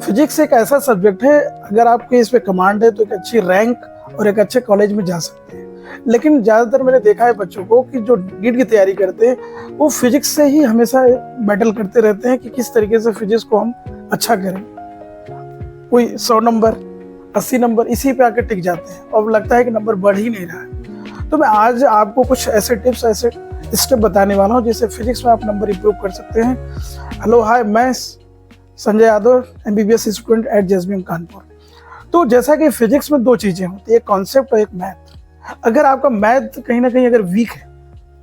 Physics एक ऐसा subject है, अगर आपके इस पे कमांड है तो एक अच्छी रैंक और एक अच्छे कॉलेज में जा सकते हैं। लेकिन ज़्यादातर मैंने देखा है बच्चों को कि जो नीट की तैयारी करते हैं वो फिजिक्स से ही हमेशा बैटल करते रहते हैं कि किस तरीके से फिजिक्स को हम अच्छा करें। कोई 100 नंबर 80 नंबर इसी पे आके टिक जाते हैं और लगता है कि नंबर बढ़ ही नहीं रहा है। तो मैं आज आपको कुछ ऐसे टिप्स, ऐसे स्टेप बताने वाला हूँ जिससे फिजिक्स में आप नंबर इंप्रूव कर सकते हैं। हेलो हाय, मैं Sanjay Yadav, MBBS student at JSBM Kanpur. तो जैसा कि फिजिक्स में दो चीजें होती है, एक कॉन्सेप्ट और एक मैथ। अगर आपका मैथ कहीं ना कहीं अगर वीक है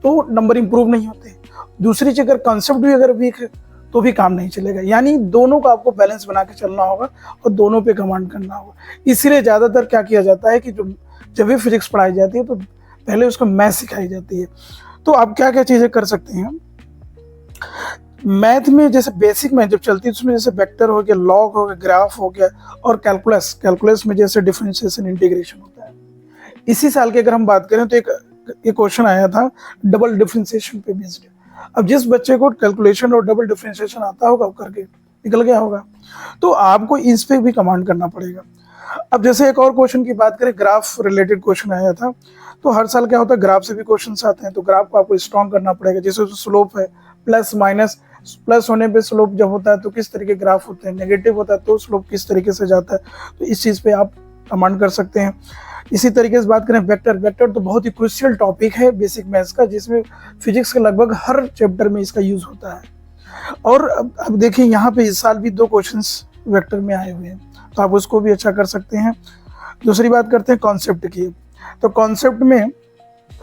तो नंबर इंप्रूव नहीं होते। दूसरी चीज, अगर कॉन्सेप्ट भी अगर वीक है तो भी काम नहीं चलेगा। यानी दोनों का आपको बैलेंस बना के चलना होगा और दोनों पे कमांड करना होगा। इसीलिए ज्यादातर क्या किया जाता है कि जब भी फिजिक्स पढ़ाई जाती है तो पहले उसको मैथ सिखाई जाती है। तो आप क्या क्या चीजें कर सकते हैं मैथ में। जैसे बेसिक मैथ जब चलती है उसमें जैसे वेक्टर हो गया, लॉग हो गया, ग्राफ हो गया और कैलकुलस में जैसे डिफरेंशिएशन, इंटीग्रेशन होता है। इसी साल की अगर हम बात करें तो एक क्वेश्चन आया था डबल डिफरेंशिएशन पे बेस्ड। अब जिस बच्चे को कैलकुलेशन और डबल डिफरेंशिएशन आता होगा वो करके निकल गया होगा, तो आपको इस पे भी कमांड करना पड़ेगा। अब जैसे एक और क्वेश्चन की बात करें, ग्राफ रिलेटेड क्वेश्चन आया था। तो हर साल क्या होता है, ग्राफ से भी क्वेश्चन आते हैं, तो ग्राफ को आपको स्ट्रॉन्ग करना पड़ेगा। जैसे स्लोप है, प्लस माइनस, प्लस होने पे स्लोप जब होता है तो किस तरीके ग्राफ होते हैं, नेगेटिव होता है तो स्लोप किस तरीके से जाता है, तो इस चीज पे आप कमांड कर सकते हैं। इसी तरीके से बात करें वेक्टर तो बहुत ही क्रूशियल टॉपिक है बेसिक मैथ्स का, जिसमें फिजिक्स के लगभग हर चैप्टर में इसका यूज होता है। और अब देखिए यहाँ पे इस साल भी 2 क्वेश्चंस वेक्टर में आए हुए हैं, तो आप उसको भी अच्छा कर सकते हैं। दूसरी बात करते हैं कॉन्सेप्ट की। तो कॉन्सेप्ट में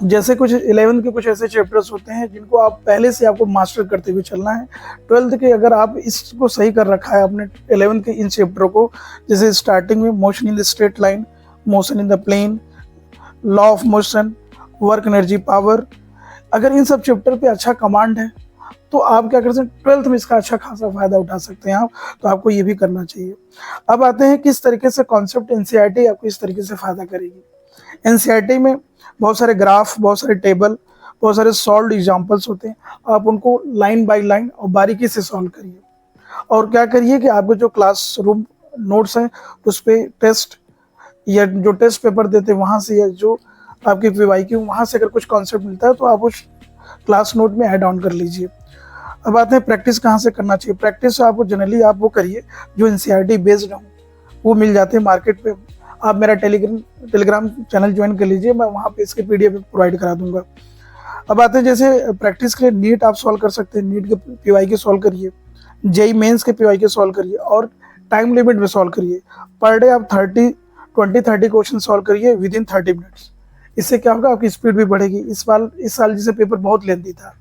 जैसे कुछ 11th के कुछ ऐसे चैप्टर्स होते हैं जिनको आप पहले से आपको मास्टर करते हुए चलना है। 12th के अगर आप इसको सही कर रखा है आपने 11th के इन चैप्टरों को, जैसे स्टार्टिंग में motion in the straight line, motion in the plane, law of motion, work energy power, अगर इन सब चैप्टर पे अच्छा कमांड है तो आप क्या कर सकते हैं, 12th में इसका अच्छा खासा फायदा उठा सकते हैं आप। तो आपको ये भी करना चाहिए। अब आते हैं किस तरीके से कॉन्सेप्ट NCERT आपको इस तरीके से फायदा करेगी। NCERT में बहुत सारे ग्राफ, बहुत सारे टेबल, बहुत सारे सॉल्व एग्जाम्पल्स होते हैं। आप उनको लाइन बाय लाइन और बारीकी से सॉल्व करिए। और क्या करिए कि आपके जो क्लासरूम नोट्स हैं उस पर टेस्ट या जो टेस्ट पेपर देते हैं वहाँ से, या जो आपके PYQ वहाँ से अगर कुछ कॉन्सेप्ट मिलता है तो आप उस क्लास नोट में ऐड ऑन कर लीजिए। अब आते हैं प्रैक्टिस कहाँ से करना चाहिए। प्रैक्टिस आपको जनरली आप वो करिए जो NCERT बेस्ड हो, वो मिल जाते हैं मार्केट पे। आप मेरा टेलीग्राम चैनल ज्वाइन कर लीजिए, मैं वहाँ पे इसके PDF प्रोवाइड करा दूंगा। अब आते हैं जैसे प्रैक्टिस के लिए नीट आप सॉल्व कर सकते हैं, नीट के PYQ सॉल्व करिए, JEE मेंस के PYQ सॉल्व करिए और टाइम लिमिट में सॉल्व करिए। पर डे आप 20-30 क्वेश्चन सॉल्व करिए विदिन 30 मिनट्स। इससे क्या होगा, आपकी स्पीड भी बढ़ेगी। इस साल जैसे पेपर बहुत लेंथी था,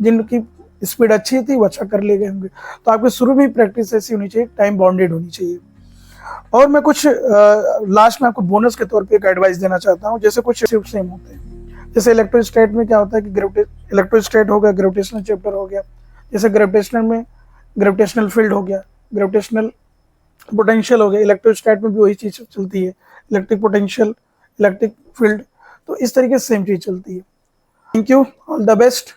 जिनकी स्पीड अच्छी थी वो अच्छा कर ले गए होंगे। तो आपके शुरू में ही प्रैक्टिस ऐसी होनी चाहिए, टाइम बाउंडेड होनी चाहिए। और मैं कुछ लास्ट में आपको बोनस के तौर पे एक एडवाइस देना चाहता हूँ। जैसे कुछ शिफ्ट सेम होते हैं, जैसे इलेक्ट्रोस्टैट में क्या होता है कि इलेक्ट्रोस्टैट हो गया, ग्रेविटेशनल चैप्टर हो गया। जैसे ग्रेविटेशनल में ग्रेविटेशनल फील्ड हो गया, ग्रेविटेशनल पोटेंशियल हो गया। इलेक्ट्रोस्टैट में भी वही चीज चलती है, इलेक्ट्रिक पोटेंशियल, इलेक्ट्रिक फील्ड। तो इस तरीके से सेम चीज चलती है। Thank you, all the best.